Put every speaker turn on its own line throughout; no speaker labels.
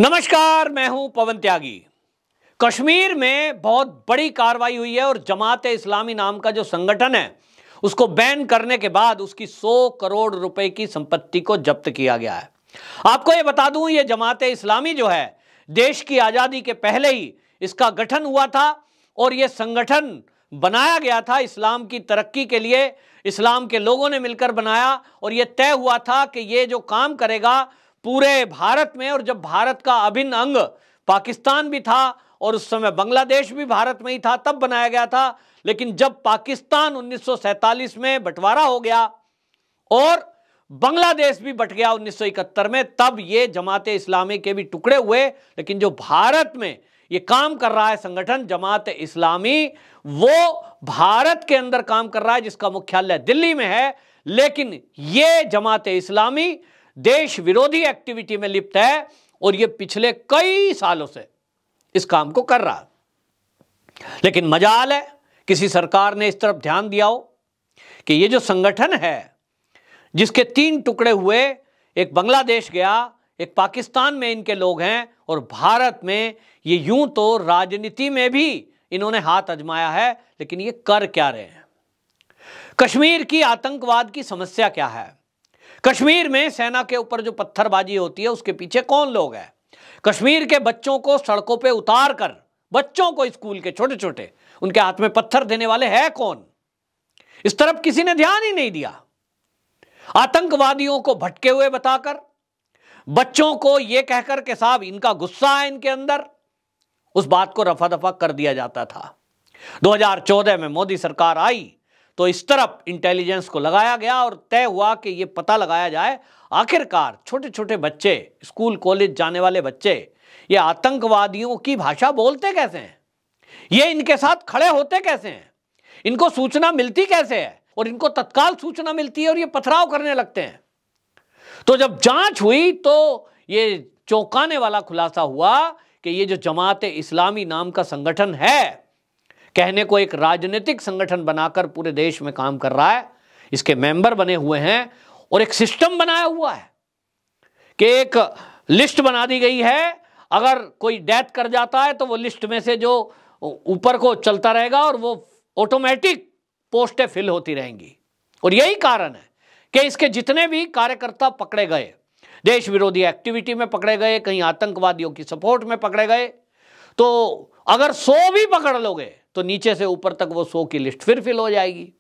नमस्कार, मैं हूं पवन त्यागी। कश्मीर में बहुत बड़ी कार्रवाई हुई है और जमात-ए इस्लामी नाम का जो संगठन है उसको बैन करने के बाद उसकी 100 करोड़ रुपए की संपत्ति को जब्त किया गया है। आपको यह बता दूं, यह जमात-ए इस्लामी जो है देश की आजादी के पहले ही इसका गठन हुआ था और यह संगठन बनाया गया था इस्लाम की तरक्की के लिए। इस्लाम के लोगों ने मिलकर बनाया और यह तय हुआ था कि यह जो काम करेगा पूरे भारत में, और जब भारत का अभिन्न अंग पाकिस्तान भी था और उस समय बांग्लादेश भी भारत में ही था तब बनाया गया था। लेकिन जब पाकिस्तान 1947 में बंटवारा हो गया और बांग्लादेश भी बट गया 1971 में, तब ये जमात-ए इस्लामी के भी टुकड़े हुए। लेकिन जो भारत में ये काम कर रहा है संगठन जमात-ए इस्लामी, वो भारत के अंदर काम कर रहा है जिसका मुख्यालय दिल्ली में है। लेकिन ये जमात-ए इस्लामी देश विरोधी एक्टिविटी में लिप्त है और ये पिछले कई सालों से इस काम को कर रहा है। लेकिन मजाल है किसी सरकार ने इस तरफ ध्यान दिया हो कि ये जो संगठन है जिसके 3 टुकड़े हुए, एक बांग्लादेश गया, एक पाकिस्तान में इनके लोग हैं और भारत में, ये यूं तो राजनीति में भी इन्होंने हाथ आजमाया है। लेकिन ये कर क्या रहे हैं? कश्मीर की आतंकवाद की समस्या क्या है? कश्मीर में सेना के ऊपर जो पत्थरबाजी होती है उसके पीछे कौन लोग हैं? कश्मीर के बच्चों को सड़कों पे उतार कर, बच्चों को स्कूल के छोटे छोटे, उनके हाथ में पत्थर देने वाले हैं कौन? इस तरफ किसी ने ध्यान ही नहीं दिया। आतंकवादियों को भटके हुए बताकर, बच्चों को यह कहकर कि साहब इनका गुस्सा है इनके अंदर, उस बात को रफा दफा कर दिया जाता था। 2014 में मोदी सरकार आई तो इस तरफ इंटेलिजेंस को लगाया गया और तय हुआ कि यह पता लगाया जाए आखिरकार छोटे छोटे बच्चे, स्कूल कॉलेज जाने वाले बच्चे, ये आतंकवादियों की भाषा बोलते कैसे हैं, ये इनके साथ खड़े होते कैसे हैं, इनको सूचना मिलती कैसे है और इनको तत्काल सूचना मिलती है और ये पथराव करने लगते हैं। तो जब जांच हुई तो ये चौंकाने वाला खुलासा हुआ कि ये जो जमात-ए इस्लामी नाम का संगठन है, कहने को एक राजनीतिक संगठन बनाकर पूरे देश में काम कर रहा है, इसके मेंबर बने हुए हैं और एक सिस्टम बनाया हुआ है कि एक लिस्ट बना दी गई है, अगर कोई डेथ कर जाता है तो वो लिस्ट में से जो ऊपर को चलता रहेगा और वो ऑटोमेटिक पोस्टें फिल होती रहेंगी। और यही कारण है कि इसके जितने भी कार्यकर्ता पकड़े गए, देश विरोधी एक्टिविटी में पकड़े गए, कहीं आतंकवादियों की सपोर्ट में पकड़े गए, तो अगर 100 भी पकड़ लोगे तो नीचे से ऊपर तक वो 100 की लिस्ट फिर फिल हो जाएगी।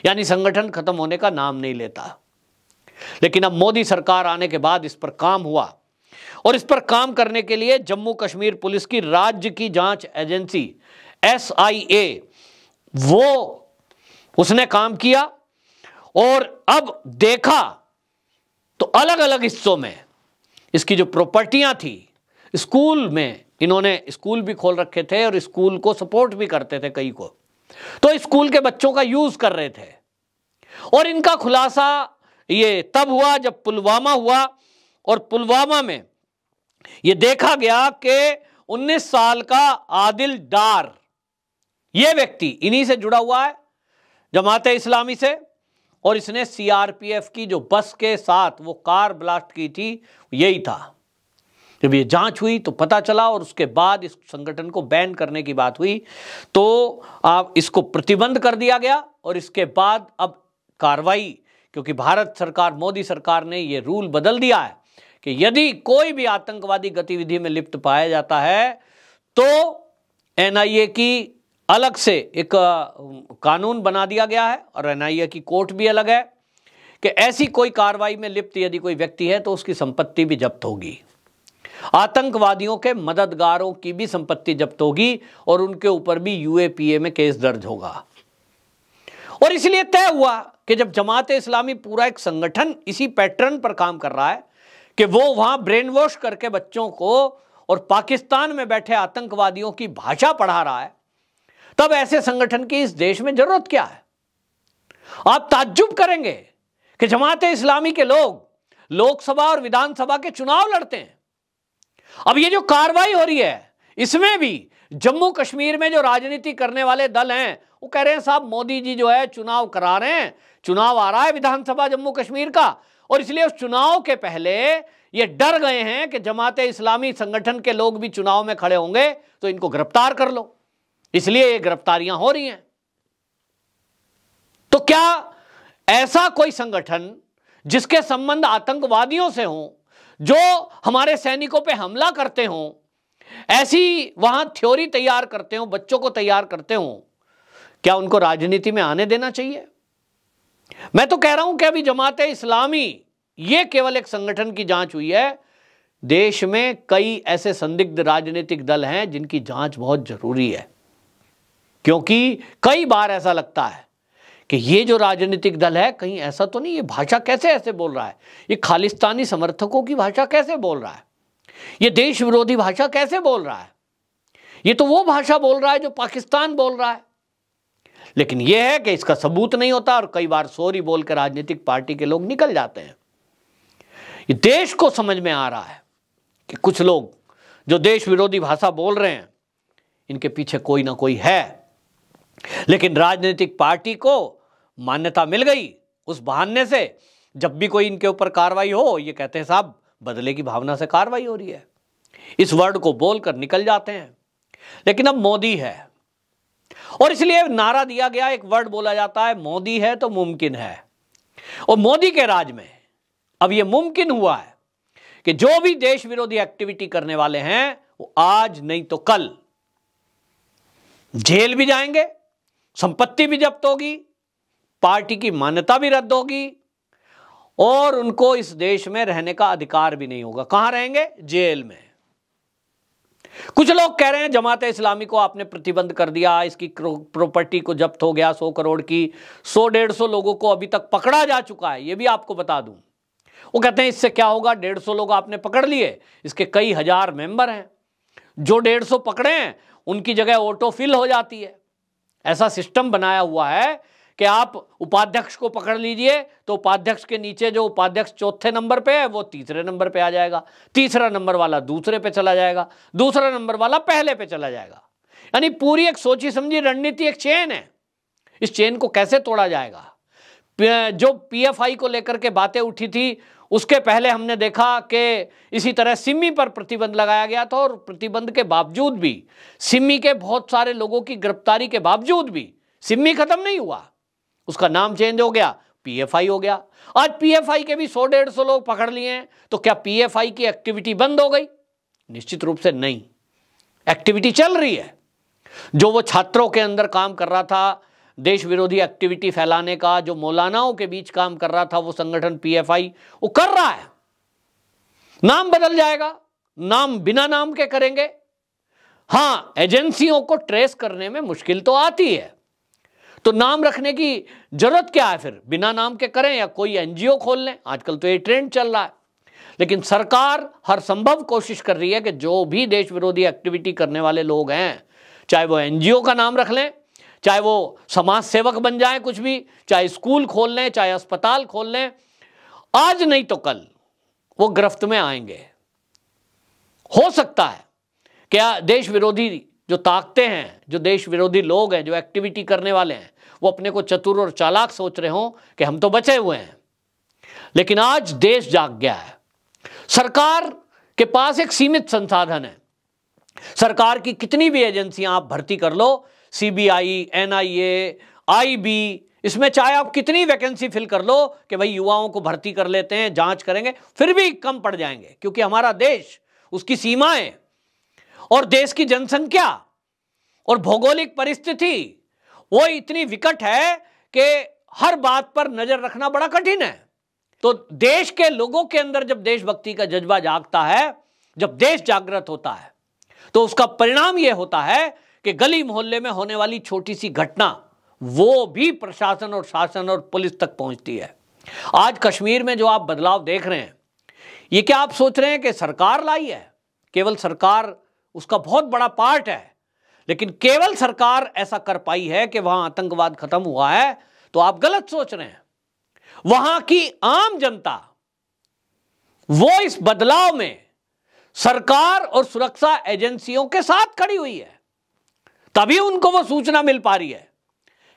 यानी संगठन खत्म होने का नाम नहीं लेता। लेकिन अब मोदी सरकार आने के बाद इस पर काम हुआ और इस पर काम करने के लिए जम्मू कश्मीर पुलिस की राज्य की जांच एजेंसी SIA उसने काम किया और अब देखा तो अलग अलग हिस्सों में इसकी जो प्रॉपर्टियां थी, स्कूल में इन्होंने स्कूल भी खोल रखे थे और स्कूल को सपोर्ट भी करते थे कई को, तो स्कूल के बच्चों का यूज कर रहे थे। और इनका खुलासा ये तब हुआ जब पुलवामा हुआ और पुलवामा में ये देखा गया कि 19 साल का आदिल डार, ये व्यक्ति इन्हीं से जुड़ा हुआ है जमात-ए इस्लामी से, और इसने CRPF की जो बस के साथ वो कार ब्लास्ट की थी, यही था। जब ये जांच हुई तो पता चला और उसके बाद इस संगठन को बैन करने की बात हुई तो आप इसको प्रतिबंध कर दिया गया। और इसके बाद अब कार्रवाई, क्योंकि भारत सरकार, मोदी सरकार ने ये रूल बदल दिया है कि यदि कोई भी आतंकवादी गतिविधि में लिप्त पाया जाता है तो NIA की अलग से एक कानून बना दिया गया है और NIA की कोर्ट भी अलग है कि ऐसी कोई कार्रवाई में लिप्त यदि कोई व्यक्ति है तो उसकी संपत्ति भी जब्त होगी। आतंकवादियों के मददगारों की भी संपत्ति जब्त होगी और उनके ऊपर भी UAPA में केस दर्ज होगा। और इसलिए तय हुआ कि जब जमात-ए इस्लामी पूरा एक संगठन इसी पैटर्न पर काम कर रहा है कि वो वहां ब्रेन वॉश करके बच्चों को और पाकिस्तान में बैठे आतंकवादियों की भाषा पढ़ा रहा है, तब ऐसे संगठन की इस देश में जरूरत क्या है? आप ताज्जुब करेंगे कि जमात-ए इस्लामी के लोग लोकसभा और विधानसभा के चुनाव लड़ते हैं। अब ये जो कार्रवाई हो रही है इसमें भी जम्मू कश्मीर में जो राजनीति करने वाले दल हैं वो कह रहे हैं साहब मोदी जी जो है चुनाव करा रहे हैं, चुनाव आ रहा है विधानसभा जम्मू कश्मीर का, और इसलिए उस चुनाव के पहले ये डर गए हैं कि जमात इस्लामी संगठन के लोग भी चुनाव में खड़े होंगे तो इनको गिरफ्तार कर लो, इसलिए ये गिरफ्तारियां हो रही हैं। तो क्या ऐसा कोई संगठन जिसके संबंध आतंकवादियों से हों, जो हमारे सैनिकों पे हमला करते हों, ऐसी वहां थ्योरी तैयार करते हों, बच्चों को तैयार करते हों, क्या उनको राजनीति में आने देना चाहिए? मैं तो कह रहा हूं कि अभी जमात इस्लामी ये केवल एक संगठन की जांच हुई है। देश में कई ऐसे संदिग्ध राजनीतिक दल हैं जिनकी जांच बहुत जरूरी है, क्योंकि कई बार ऐसा लगता है कि ये जो राजनीतिक दल है, कहीं ऐसा तो नहीं, ये भाषा कैसे ऐसे बोल रहा है, ये खालिस्तानी समर्थकों की भाषा कैसे बोल रहा है, ये देश विरोधी भाषा कैसे बोल रहा है, ये तो वो भाषा बोल रहा है जो पाकिस्तान बोल रहा है। लेकिन यह है कि इसका सबूत नहीं होता और कई बार सॉरी बोलकर राजनीतिक पार्टी के लोग निकल जाते हैं। ये देश को समझ में आ रहा है कि कुछ लोग जो देश विरोधी भाषा बोल रहे हैं, इनके पीछे कोई ना कोई है। लेकिन राजनीतिक पार्टी को मान्यता मिल गई उस बहाने से, जब भी कोई इनके ऊपर कार्रवाई हो, ये कहते हैं साहब बदले की भावना से कार्रवाई हो रही है, इस वर्ड को बोलकर निकल जाते हैं। लेकिन अब मोदी है और इसलिए नारा दिया गया, एक वर्ड बोला जाता है, मोदी है तो मुमकिन है। और मोदी के राज में अब यह मुमकिन हुआ है कि जो भी देश विरोधी एक्टिविटी करने वाले हैं वो आज नहीं तो कल जेल भी जाएंगे, संपत्ति भी जब्त होगी, पार्टी की मान्यता भी रद्द होगी और उनको इस देश में रहने का अधिकार भी नहीं होगा। कहां रहेंगे? जेल में। कुछ लोग कह रहे हैं जमात इस्लामी को आपने प्रतिबंध कर दिया, इसकी प्रॉपर्टी को जब्त हो गया 100 करोड़ की, 100-150 लोगों को अभी तक पकड़ा जा चुका है। यह भी आपको बता दूं, वो कहते हैं इससे क्या होगा, 150 लोग आपने पकड़ लिए, इसके कई हजार मेंबर हैं, जो 150 पकड़े हैं उनकी जगह ऑटो फिल हो जाती है। ऐसा सिस्टम बनाया हुआ है कि आप उपाध्यक्ष को पकड़ लीजिए तो उपाध्यक्ष के नीचे जो उपाध्यक्ष चौथे नंबर पे है वो तीसरे नंबर पे आ जाएगा, तीसरा नंबर वाला दूसरे पे चला जाएगा, दूसरा नंबर वाला पहले पे चला जाएगा। यानी पूरी एक सोची समझी रणनीति, एक चेन है। इस चेन को कैसे तोड़ा जाएगा? जो पीएफआई को लेकर के बातें उठी थी, उसके पहले हमने देखा कि इसी तरह सिमी पर प्रतिबंध लगाया गया था और प्रतिबंध के बावजूद भी, सिमी के बहुत सारे लोगों की गिरफ्तारी के बावजूद भी सिमी खत्म नहीं हुआ, उसका नाम चेंज हो गया, पीएफआई हो गया। आज पीएफआई के भी 100-150 लोग पकड़ लिए हैं, तो क्या पीएफआई की एक्टिविटी बंद हो गई? निश्चित रूप से नहीं, एक्टिविटी चल रही है। जो वो छात्रों के अंदर काम कर रहा था, देश विरोधी एक्टिविटी फैलाने का, जो मौलानाओं के बीच काम कर रहा था, वो संगठन पीएफआई वो कर रहा है। नाम बदल जाएगा, नाम बिना नाम के करेंगे। हां, एजेंसियों को ट्रेस करने में मुश्किल तो आती है, तो नाम रखने की जरूरत क्या है? फिर बिना नाम के करें या कोई एनजीओ खोल लें, आजकल तो ये ट्रेंड चल रहा है। लेकिन सरकार हर संभव कोशिश कर रही है कि जो भी देश विरोधी एक्टिविटी करने वाले लोग हैं, चाहे वो एनजीओ का नाम रख लें, चाहे वो समाज सेवक बन जाए, कुछ भी, चाहे स्कूल खोल लें, चाहे अस्पताल खोल लें, आज नहीं तो कल वो गिरफ्त में आएंगे। हो सकता है क्या देश विरोधी जो ताकतें हैं, जो देश विरोधी लोग हैं, जो एक्टिविटी करने वाले हैं, वो अपने को चतुर और चालाक सोच रहे हों कि हम तो बचे हुए हैं। लेकिन आज देश जाग गया है। सरकार के पास एक सीमित संसाधन है। सरकार की कितनी भी एजेंसियां आप भर्ती कर लो, सीबीआई, एनआईए, आईबी, इसमें चाहे आप कितनी वैकेंसी फिल कर लो कि भाई युवाओं को भर्ती कर लेते हैं, जांच करेंगे, फिर भी कम पड़ जाएंगे, क्योंकि हमारा देश, उसकी सीमाएं और देश की जनसंख्या और भौगोलिक परिस्थिति वो इतनी विकट है कि हर बात पर नजर रखना बड़ा कठिन है। तो देश के लोगों के अंदर जब देशभक्ति का जज्बा जागता है, जब देश जागृत होता है, तो उसका परिणाम यह होता है कि गली मोहल्ले में होने वाली छोटी सी घटना वो भी प्रशासन और शासन और पुलिस तक पहुंचती है। आज कश्मीर में जो आप बदलाव देख रहे हैं, ये क्या आप सोच रहे हैं कि सरकार लाई है? केवल सरकार उसका बहुत बड़ा पार्ट है, लेकिन केवल सरकार ऐसा कर पाई है कि वहां आतंकवाद खत्म हुआ है, तो आप गलत सोच रहे हैं। वहां की आम जनता वो इस बदलाव में सरकार और सुरक्षा एजेंसियों के साथ खड़ी हुई है, तभी उनको वो सूचना मिल पा रही है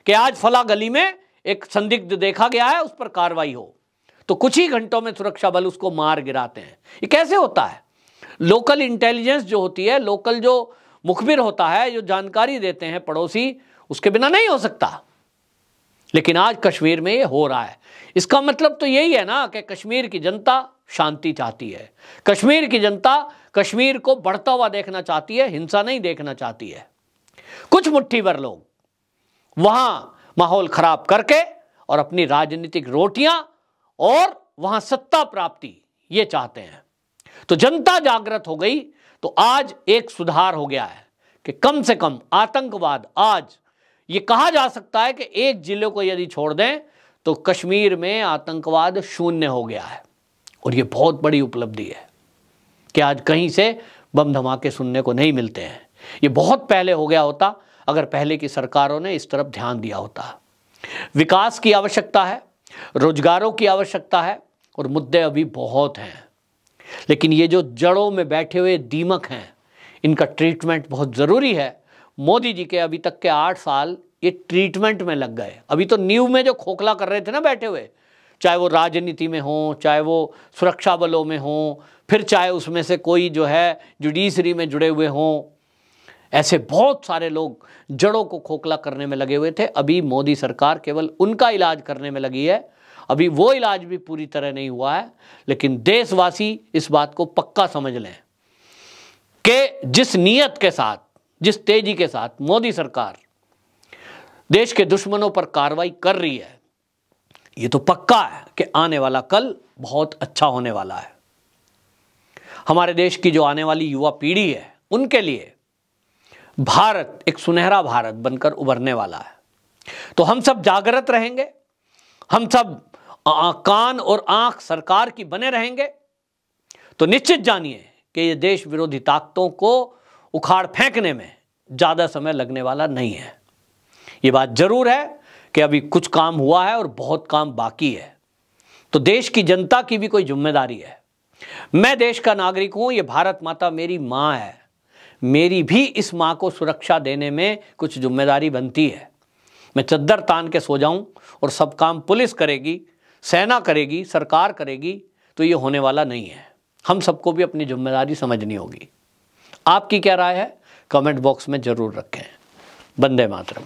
कि आज फला गली में एक संदिग्ध देखा गया है, उस पर कार्रवाई हो। तो कुछ ही घंटों में सुरक्षा बल उसको मार गिराते हैं। ये कैसे होता है? लोकल इंटेलिजेंस जो होती है, लोकल जो मुखबिर होता है, जो जानकारी देते हैं पड़ोसी, उसके बिना नहीं हो सकता। लेकिन आज कश्मीर में ये हो रहा है। इसका मतलब तो यही है ना कि कश्मीर की जनता शांति चाहती है। कश्मीर की जनता कश्मीर को बढ़ता हुआ देखना चाहती है, हिंसा नहीं देखना चाहती है। कुछ मुट्ठी भर लोग वहां माहौल खराब करके और अपनी राजनीतिक रोटियां और वहां सत्ता प्राप्ति ये चाहते हैं। तो जनता जागृत हो गई तो आज एक सुधार हो गया है कि कम से कम आतंकवाद, आज ये कहा जा सकता है कि एक जिले को यदि छोड़ दें तो कश्मीर में आतंकवाद शून्य हो गया है। और ये बहुत बड़ी उपलब्धि है कि आज कहीं से बम धमाके सुनने को नहीं मिलते हैं। ये बहुत पहले हो गया होता अगर पहले की सरकारों ने इस तरफ ध्यान दिया होता। विकास की आवश्यकता है, रोजगारों की आवश्यकता है और मुद्दे अभी बहुत हैं। लेकिन ये जो जड़ों में बैठे हुए दीमक हैं, इनका ट्रीटमेंट बहुत ज़रूरी है। मोदी जी के अभी तक के 8 साल ये ट्रीटमेंट में लग गए। अभी तो नींव में जो खोखला कर रहे थे ना बैठे हुए, चाहे वो राजनीति में हो, चाहे वो सुरक्षा बलों में हो, फिर चाहे उसमें से कोई जो है जुडिशरी में जुड़े हुए हों, ऐसे बहुत सारे लोग जड़ों को खोखला करने में लगे हुए थे। अभी मोदी सरकार केवल उनका इलाज करने में लगी है। अभी वो इलाज भी पूरी तरह नहीं हुआ है। लेकिन देशवासी इस बात को पक्का समझ लें कि जिस नीयत के साथ, जिस तेजी के साथ मोदी सरकार देश के दुश्मनों पर कार्रवाई कर रही है, ये तो पक्का है कि आने वाला कल बहुत अच्छा होने वाला है। हमारे देश की जो आने वाली युवा पीढ़ी है, उनके लिए भारत एक सुनहरा भारत बनकर उभरने वाला है। तो हम सब जागृत रहेंगे, हम सब कान और आंख सरकार की बने रहेंगे, तो निश्चित जानिए कि ये देश विरोधी ताकतों को उखाड़ फेंकने में ज़्यादा समय लगने वाला नहीं है। ये बात जरूर है कि अभी कुछ काम हुआ है और बहुत काम बाकी है। तो देश की जनता की भी कोई जिम्मेदारी है। मैं देश का नागरिक हूं, ये भारत माता मेरी माँ है, मेरी भी इस माँ को सुरक्षा देने में कुछ जिम्मेदारी बनती है। मैं चद्दर तान के सो जाऊं और सब काम पुलिस करेगी, सेना करेगी, सरकार करेगी, तो ये होने वाला नहीं है। हम सबको भी अपनी जिम्मेदारी समझनी होगी। आपकी क्या राय है? कमेंट बॉक्स में जरूर रखें। वंदे मातरम।